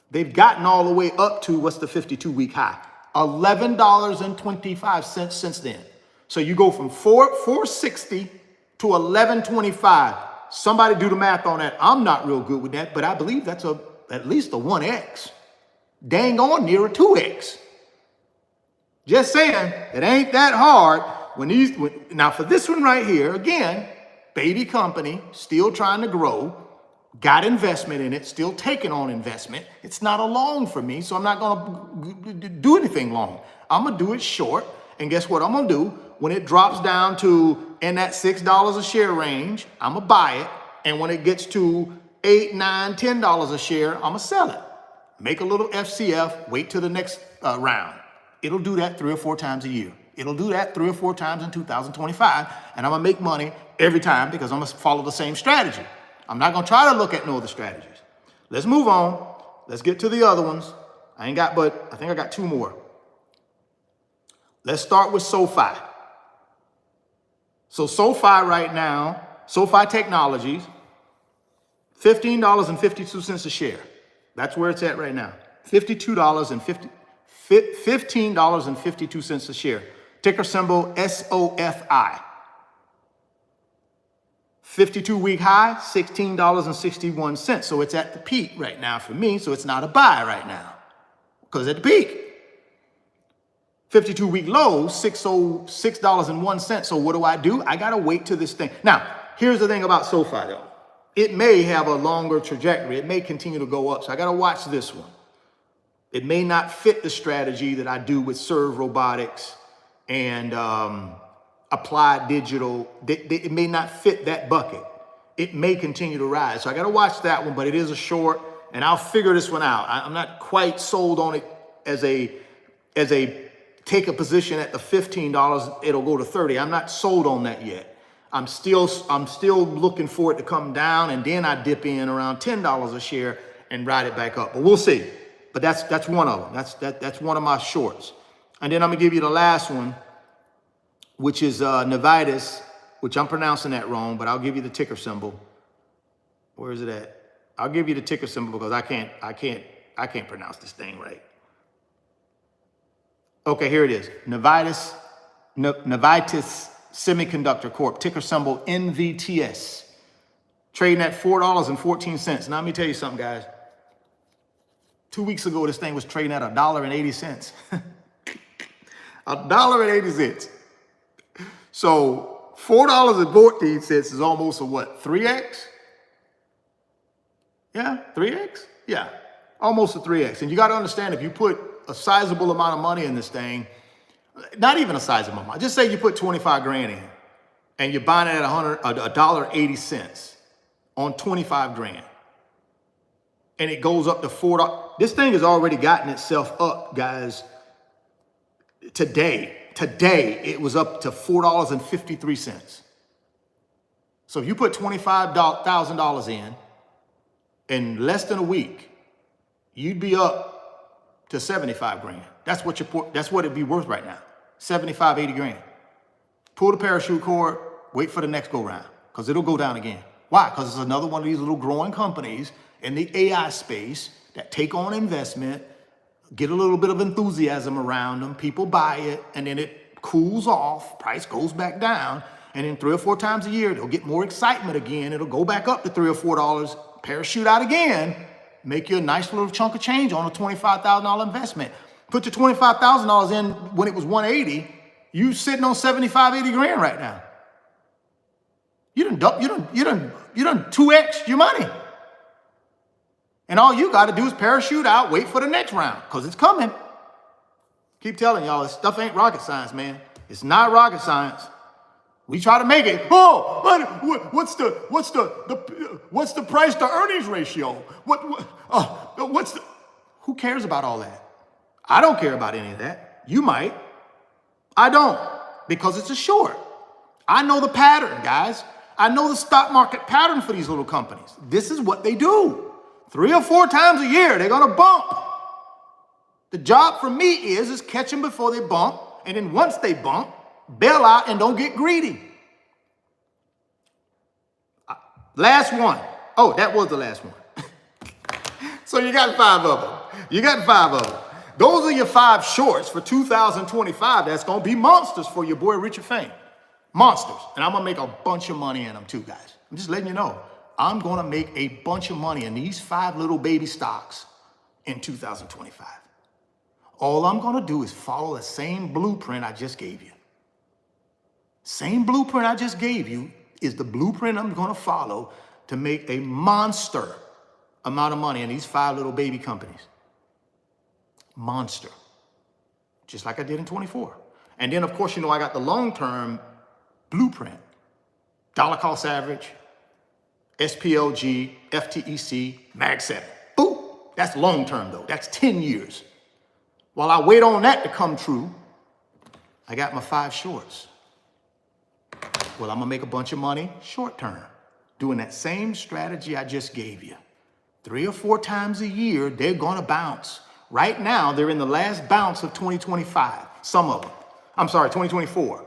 Speaker 1: They've gotten all the way up to, what's the 52-week high? $11.25 since then. So you go from $4.60 to $11.25. Somebody do the math on that. I'm not real good with that, but I believe that's at least a 1x. Dang on near a 2x. Just saying, it ain't that hard. Now for this one right here, again, baby company, still trying to grow, got investment in it, still taking on investment. It's not a long for me, so I'm not going to do anything long. I'm going to do it short. And guess what I'm going to do? When it drops down to in that $6 a share range, I'm going to buy it. And when it gets to $8, $9, $10 a share, I'm going to sell it. Make a little FCF, wait till the next round. It'll do that 3 or 4 times a year. It'll do that 3 or 4 times in 2025. And I'm going to make money every time because I'm going to follow the same strategy. I'm not going to try to look at no other strategies. Let's move on. Let's get to the other ones. I think I got 2 more. Let's start with SoFi. So SoFi right now, SoFi Technologies, $15.52 a share. That's where it's at right now. $15.52 a share. Ticker symbol SOFI. 52-week high, $16.61. So it's at the peak right now for me. So it's not a buy right now because at the peak. 52-week low, $6.01. So what do? I got to wait till this thing. Now, here's the thing about SoFi though. It may have a longer trajectory. It may continue to go up. So I got to watch this one. It may not fit the strategy that I do with Serve Robotics and Applied Digital. It may not fit that bucket. It may continue to rise. So I got to watch that one, but it is a short and I'll figure this one out. I'm not quite sold on it as a take a position at the $15, it'll go to 30. I'm not sold on that yet. I'm still looking for it to come down and then I dip in around $10 a share and ride it back up. But we'll see. But that's one of them. That's one of my shorts. And then I'm gonna give you the last one, which is Novartis which I'm pronouncing that wrong, but I'll give you the ticker symbol. Where is it at? I'll give you the ticker symbol because I can't pronounce this thing right. Okay, here it is. Navitas Semiconductor Corp, ticker symbol NVTS. Trading at $4.14. Now let me tell you something, guys. 2 weeks ago, this thing was trading at $1.80. $1.80. So $4.14 is almost a what? 3x? Yeah, 3x? Yeah, almost a 3x. And you got to understand, if you put a sizable amount of money in this thing, not even a sizable amount, just say you put 25 grand in and you're buying it at $1.80 on 25 grand. And it goes up to $4. This thing has already gotten itself up, guys. Today it was up to $4.53. So if you put $25,000 in less than a week, you'd be up to 75 grand. That's what it'd be worth right now. 75, 80 grand. Pull the parachute cord, wait for the next go round, because it'll go down again. Why? Because it's another one of these little growing companies in the AI space that take on investment, get a little bit of enthusiasm around them, people buy it, and then it cools off, price goes back down, and then 3 or 4 times a year, they'll get more excitement again, it'll go back up to $3 or $4, parachute out again, make you a nice little chunk of change on a $25,000 investment. Put your $25,000 in when it was 180, you sitting on 75, 80 grand right now. You done 2x your money. And all you got to do is parachute out, wait for the next round, because it's coming. Keep telling y'all, this stuff ain't rocket science, man. It's not rocket science. We try to make it. Oh, but what's the price to earnings ratio? Who cares about all that? I don't care about any of that. You might. I don't, because it's a short. I know the pattern, guys. I know the stock market pattern for these little companies. This is what they do. 3 or 4 times a year, they're gonna bump. The job for me is catch them before they bump, and then once they bump, bail out and don't get greedy. Last one. Oh, that was the last one. So you got 5 of them. Those are your 5 shorts for 2025. That's gonna be monsters for your boy Richard Fain. Monsters. And I'm gonna make a bunch of money in them too, guys. I'm just letting you know. I'm gonna make a bunch of money in these 5 little baby stocks in 2025. All I'm gonna do is follow the same blueprint I just gave you. Same blueprint I just gave you is the blueprint I'm gonna follow to make a monster amount of money in these 5 little baby companies. Monster. Just like I did in 24. And then, of course, you know, I got the long-term blueprint. Dollar cost average, SPLG, FTEC, Mag 7. Boom. That's long-term, though. That's 10 years. While I wait on that to come true, I got my 5 shorts. Well, I'm going to make a bunch of money short-term, doing that same strategy I just gave you. 3 or 4 times a year, they're going to bounce. Right now, they're in the last bounce of 2025, some of them. I'm sorry, 2024.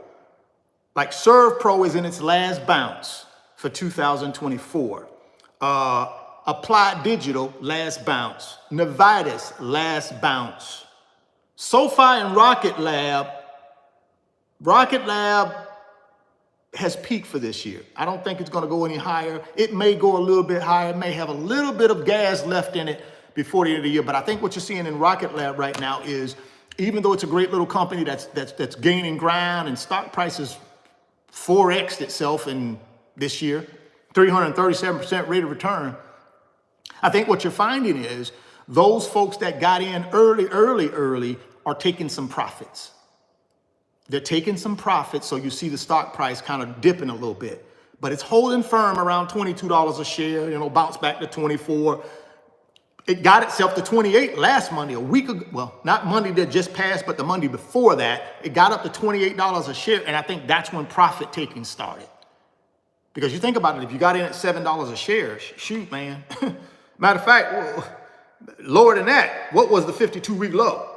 Speaker 1: Like ServPro is in its last bounce for 2024. Applied Digital, last bounce. Navitas, last bounce. SoFi and Rocket Lab has peaked for this year. I don't think it's going to go any higher. It may go a little bit higher. It may have a little bit of gas left in it before the end of the year. But I think what you're seeing in Rocket Lab right now is, even though it's a great little company that's gaining ground and stock prices 4x'd itself in this year, 337% rate of return, I think what you're finding is those folks that got in early are taking some profits. They're taking some profits, so you see the stock price kind of dipping a little bit. But it's holding firm around $22 a share, you know, bounce back to 24. It got itself to 28 last Monday, a week ago. Well, not Monday that just passed, but the Monday before that. It got up to $28 a share, and I think that's when profit taking started. Because you think about it, if you got in at $7 a share, shoot, man. Matter of fact, well, lower than that, what was the 52-week low?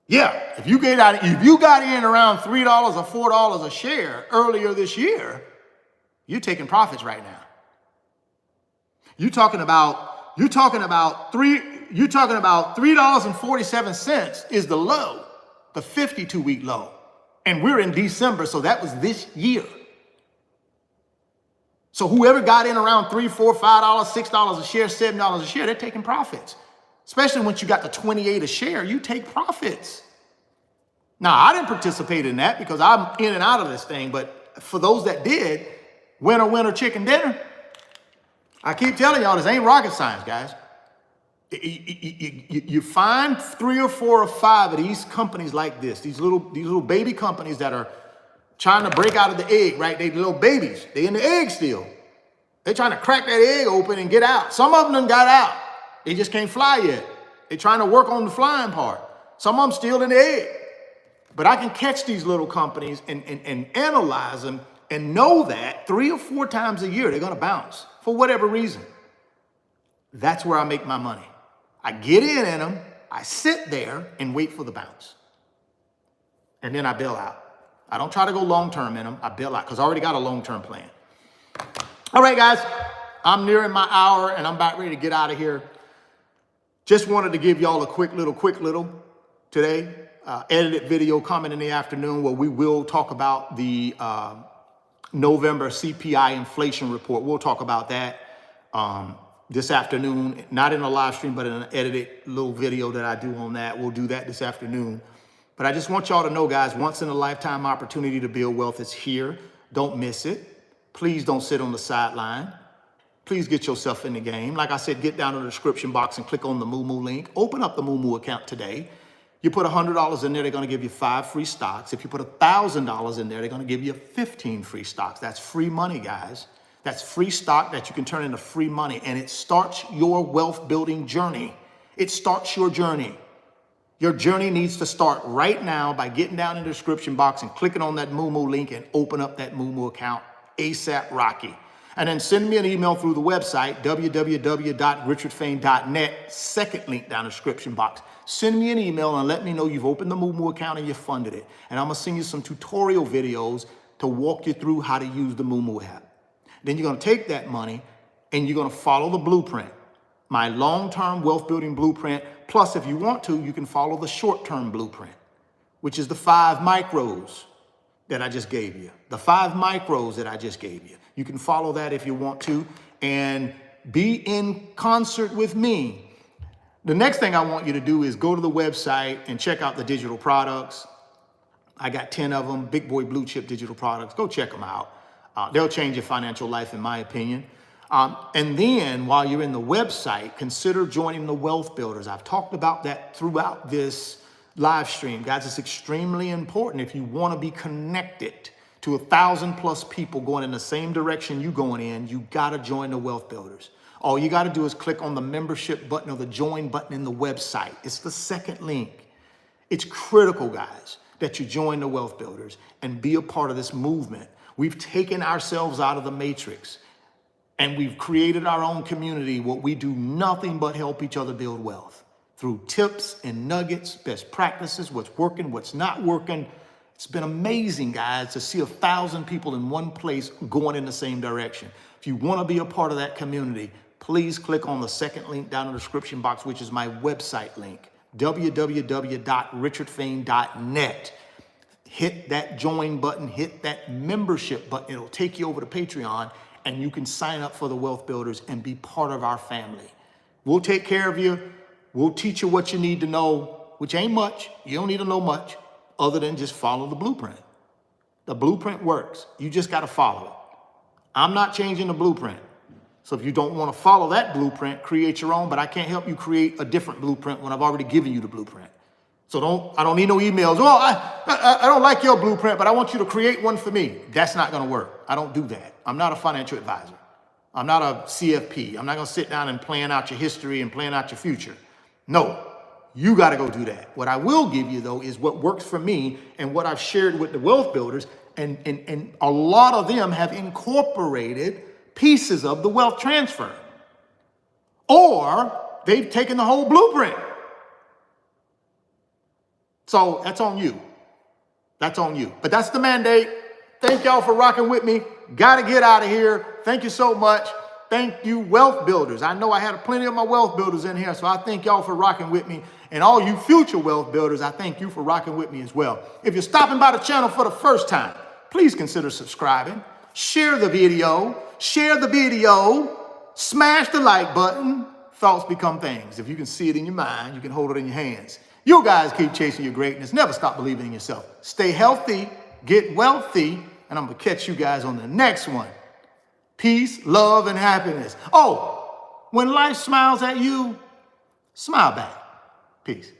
Speaker 1: Yeah, if you got in around $3 or $4 a share earlier this year, you're taking profits right now. You're talking about $3.47 is the low, the 52-week low. And we're in December, so that was this year. So whoever got in around $3, $4, $5, $6 a share, $7 a share, they're taking profits. Especially once you got the 28 a share, you take profits. Now, I didn't participate in that because I'm in and out of this thing, but for those that did, winner, chicken dinner. I keep telling y'all, this ain't rocket science, guys. You find 3 or 4 or 5 of these companies like this, these little baby companies that are trying to break out of the egg, right? They little babies. They in the egg still. They're trying to crack that egg open and get out. Some of them done got out. They just can't fly yet. They're trying to work on the flying part. Some of them still in the egg. But I can catch these little companies and analyze them and know that 3 or 4 times a year they're going to bounce for whatever reason. That's where I make my money. I get in them, I sit there and wait for the bounce. And then I bail out. I don't try to go long-term in them. I bail out because I already got a long-term plan. All right, guys, I'm nearing my hour and I'm about ready to get out of here. Just wanted to give y'all a quick little today, edited video coming in the afternoon where we will talk about the November CPI inflation report. We'll talk about that this afternoon, not in a live stream, but in an edited little video that I do on that. We'll do that this afternoon. But I just want y'all to know, guys, once in a lifetime opportunity to build wealth is here. Don't miss it. Please don't sit on the sideline. Please get yourself in the game. Like I said, get down in the description box and click on the Moo link. Open up the Moo account today. You put $100 in there, they're going to give you 5 free stocks. If you put $1,000 in there, they're going to give you 15 free stocks. That's free money, guys. That's free stock that you can turn into free money. And it starts your wealth building journey. It starts your journey. Your journey needs to start right now by getting down in the description box and clicking on that Moo link and open up that Moo account ASAP Rocky. And then send me an email through the website, www.richardfain.net, second link down in the description box. Send me an email and let me know you've opened the Moo account and you funded it. And I'm going to send you some tutorial videos to walk you through how to use the Moo app. Then you're going to take that money and you're going to follow the blueprint, my long-term wealth building blueprint. Plus, if you want to, you can follow the short-term blueprint, which is the 5 micros that I just gave you. The 5 micros that I just gave you. You can follow that if you want to and be in concert with me. The next thing I want you to do is go to the website and check out the digital products. I got 10 of them, big boy blue chip digital products. Go check them out. They'll change your financial life, in my opinion. And then while you're in the website, consider joining the Wealth Builders. I've talked about that throughout this live stream. Guys, it's extremely important if you want to be connected to 1,000+ people going in the same direction you're going in, you got to join the Wealth Builders. All you got to do is click on the membership button or the join button in the website. It's the second link. It's critical, guys, that you join the Wealth Builders and be a part of this movement. We've taken ourselves out of the matrix and we've created our own community where we do nothing but help each other build wealth through tips and nuggets, best practices, what's working, what's not working. It's been amazing, guys, to see 1,000 people in one place going in the same direction. If you want to be a part of that community, please click on the second link down in the description box, which is my website link, www.richardfain.net. Hit that join button, hit that membership button. It'll take you over to Patreon, and you can sign up for the Wealth Builders and be part of our family. We'll take care of you. We'll teach you what you need to know, which ain't much. You don't need to know much other than just follow the blueprint. The blueprint works. You just got to follow it. I'm not changing the blueprint. So if you don't want to follow that blueprint, create your own, but I can't help you create a different blueprint when I've already given you the blueprint. So I don't need no emails. Oh, I don't like your blueprint, but I want you to create one for me. That's not going to work. I don't do that. I'm not a financial advisor. I'm not a CFP. I'm not going to sit down and plan out your history and plan out your future. No, you got to go do that. What I will give you, though, is what works for me and what I've shared with the Wealth Builders. And a lot of them have incorporated pieces of the wealth transfer. Or they've taken the whole blueprint. So that's on you. That's on you. But that's the mandate. Thank y'all for rocking with me. Got to get out of here. Thank you so much. Thank you, wealth builders. I know I had plenty of my wealth builders in here, so I thank y'all for rocking with me. And all you future wealth builders, I thank you for rocking with me as well. If you're stopping by the channel for the first time, please consider subscribing. Share the video. Smash the like button. Thoughts become things. If you can see it in your mind, you can hold it in your hands. You guys keep chasing your greatness. Never stop believing in yourself. Stay healthy, get wealthy, and I'm going to catch you guys on the next one. Peace, love, and happiness. Oh, when life smiles at you, smile back. Peace.